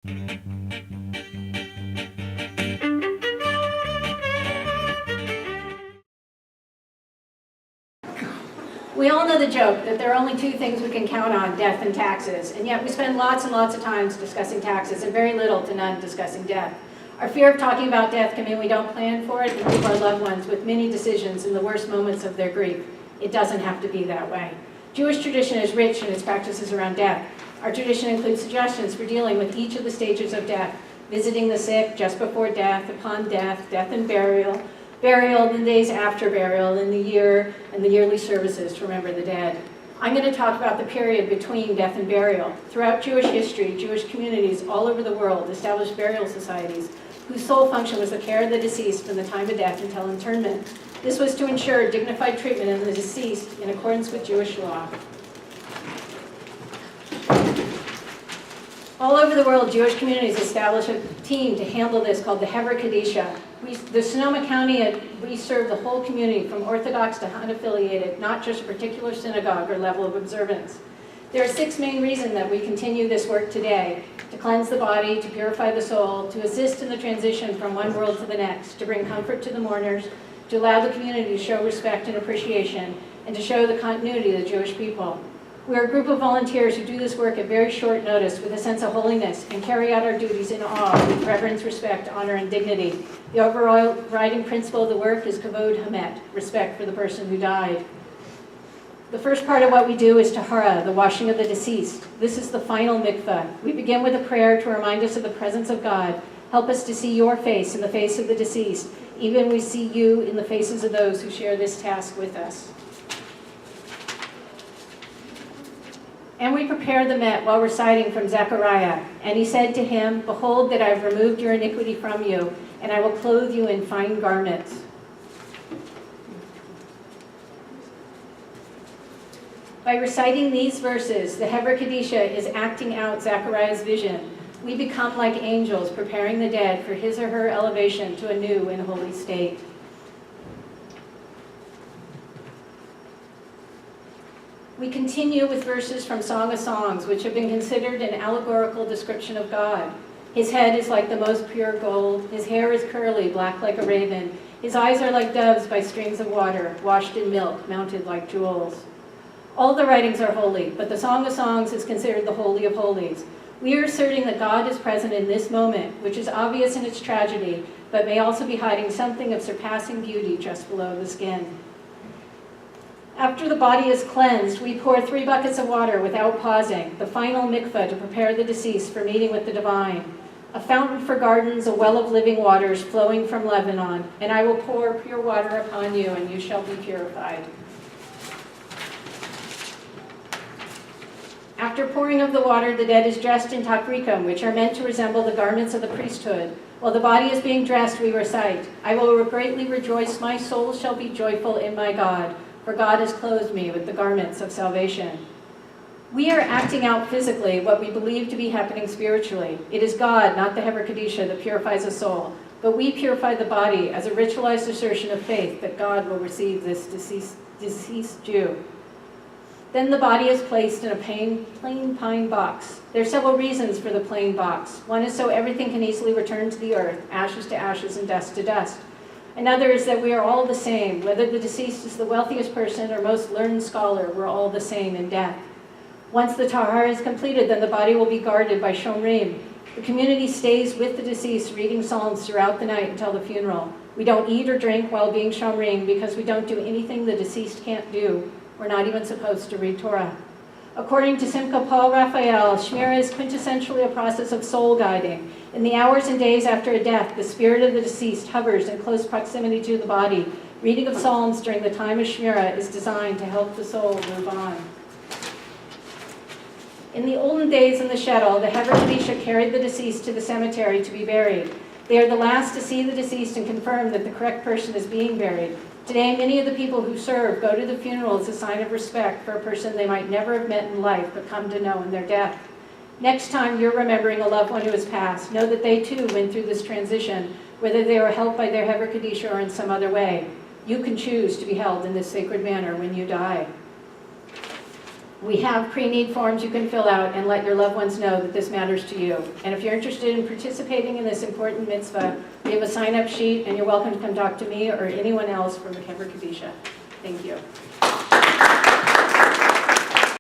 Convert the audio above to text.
We all know the joke that there are only two things we can count on, death and taxes, and yet we spend lots and lots of times discussing taxes and very little to none discussing death. Our fear of talking about death can mean we don't plan for it and leave our loved ones with many decisions in the worst moments of their grief. It doesn't have to be that way. Jewish tradition is rich in its practices around death. Our tradition includes suggestions for dealing with each of the stages of death, visiting the sick just before death, upon death, death and burial, burial, and the days after burial, in the year, and the yearly services to remember the dead. I'm going to talk about the period between death and burial. Throughout Jewish history, Jewish communities all over the world established burial societies whose sole function was the care of the deceased from the time of death until interment. This was to ensure dignified treatment of the deceased in accordance with Jewish law. All over the world, Jewish communities established a team to handle this called the Chevra Kadisha. The Sonoma County, we serve the whole community from Orthodox to unaffiliated, not just a particular synagogue or level of observance. There are 6 main reasons that we continue this work today: to cleanse the body, to purify the soul, to assist in the transition from one world to the next, to bring comfort to the mourners, to allow the community to show respect and appreciation, and to show the continuity of the Jewish people. We are a group of volunteers who do this work at very short notice with a sense of holiness and carry out our duties in awe with reverence, respect, honor, and dignity. The overriding principle of the work is kavod hamet, respect for the person who died. The first part of what we do is tahara, the washing of the deceased. This is the final mikveh. We begin with a prayer to remind us of the presence of God. Help us to see your face in the face of the deceased, even we see you in the faces of those who share this task with us. And we prepare the met while reciting from Zechariah. And he said to him, "Behold that I have removed your iniquity from you, and I will clothe you in fine garments." By reciting these verses, the Chevra Kadisha is acting out Zechariah's vision. We become like angels preparing the dead for his or her elevation to a new and holy state. We continue with verses from Song of Songs, which have been considered an allegorical description of God. His head is like the most pure gold. His hair is curly, black like a raven. His eyes are like doves by streams of water, washed in milk, mounted like jewels. All the writings are holy, but the Song of Songs is considered the Holy of Holies. We are asserting that God is present in this moment, which is obvious in its tragedy, but may also be hiding something of surpassing beauty just below the skin. After the body is cleansed, we pour 3 buckets of water without pausing, the final mikveh to prepare the deceased for meeting with the divine. A fountain for gardens, a well of living waters flowing from Lebanon, and I will pour pure water upon you, and you shall be purified. After pouring of the water, the dead is dressed in takrikim, which are meant to resemble the garments of the priesthood. While the body is being dressed, we recite, "I will greatly rejoice, my soul shall be joyful in my God, for God has clothed me with the garments of salvation." We are acting out physically what we believe to be happening spiritually. It is God, not the Chevra Kadisha, that purifies a soul, but we purify the body as a ritualized assertion of faith that God will receive this deceased Jew. Then the body is placed in a plain pine box. There are several reasons for the plain box. One is so everything can easily return to the earth, ashes to ashes and dust to dust. Another is that we are all the same. Whether the deceased is the wealthiest person or most learned scholar, we're all the same in death. Once the tahara is completed, then the body will be guarded by shomrim. The community stays with the deceased, reading psalms throughout the night until the funeral. We don't eat or drink while being shomrim because we don't do anything the deceased can't do. We're not even supposed to read Torah. According to Simcha Paul Raphael, Shmira is quintessentially a process of soul guiding. In the hours and days after a death, the spirit of the deceased hovers in close proximity to the body. Reading of psalms during the time of Shmira is designed to help the soul move on. In the olden days in the shtetl, the Chevra Kadisha carried the deceased to the cemetery to be buried. They are the last to see the deceased and confirm that the correct person is being buried. Today, many of the people who serve go to the funeral as a sign of respect for a person they might never have met in life but come to know in their death. Next time you're remembering a loved one who has passed, know that they too went through this transition, whether they were helped by their Chevra Kadisha or in some other way. You can choose to be held in this sacred manner when you die. We have pre-need forms you can fill out and let your loved ones know that this matters to you. And if you're interested in participating in this important mitzvah, we have a sign-up sheet, and you're welcome to come talk to me or anyone else from the Chevra Kadisha. Thank you.